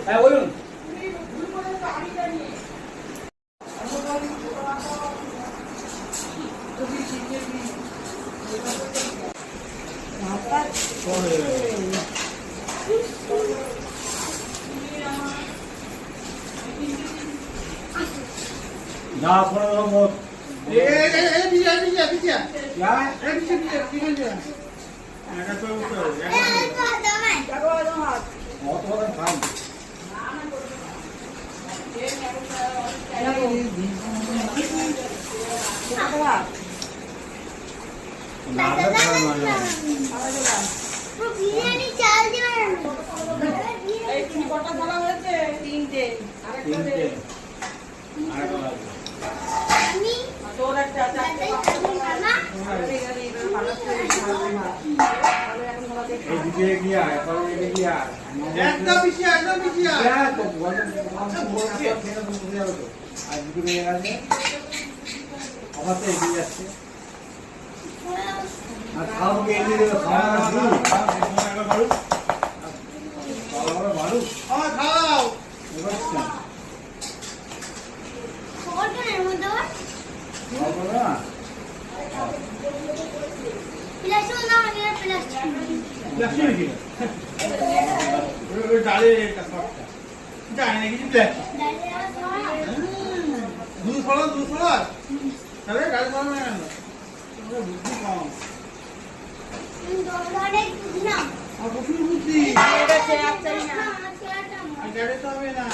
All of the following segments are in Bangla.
হ্যাঁ বলুন। না কোনো রকম বিরিয়ানি চাল দিবেন এই তুমি কটা বলা হয়েছে? তিনটে। তিনটে আমি তোর একটা চারটে মামা এদিকে গিয়া এখন এদিকে গিয়া একদম বেশি হ্যাঁ তো বলেন বলছে আর দুটো মেয়ে আছে আমার তো এগিয়ে যাচ্ছে আর খাওয়া এগিয়ে দেবে খাওয়া মারু মারু খাও কতনের মধ্যে খাওয়া না প্লাস্টিক না মানে প্লাস্টিক লক্ষ্মী নাকি ওই ডালে একটা সবটা জানি না কিছু ব্ল্যাক দুধ ফলা তাহলে ডালে ফলা না বুদ্ধি কম অনেক না আর প্রচুর বুদ্ধি এটা চেয়ার চাই না। আর ডালে তো হবে না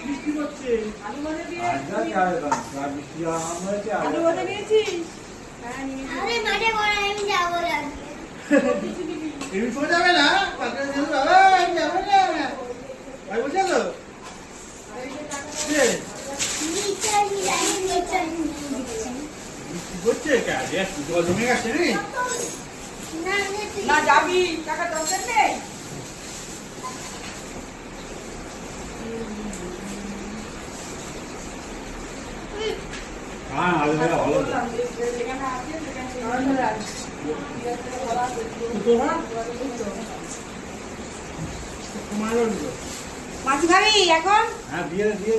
বৃষ্টি করছে আলু ভাজা দিয়ে আজকে চাই না বৃষ্টি হয়েছে আলু ভাজা দিয়েছিস? হ্যাঁ নিয়েছি। আরে মাঠে করে আমি যাবো আজকে এমনি সময় যাবে না কালকে যাবে যাবে না ভাই বলছে তো নিচে নিচে বৃষ্টি করছে কাজে জল জমে গেছে রে না না যাবি, টাকা দরকার নেই। হ্যাঁ আলু ভালো ভালো যেখানে আছে সেখানে আছে। মাছ খাবি এখন? হ্যাঁ দিয়ে দে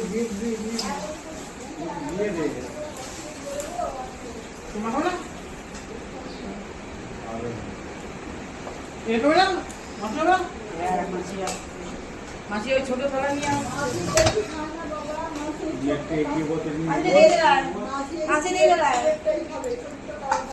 তোমার হলো এটা হলো মশলা হ্যাঁ মাছি ওই ছোট থালা নিয়ে দিয়ে একটু এগিয়ে বলতে আছে দিয়ে দিলাম।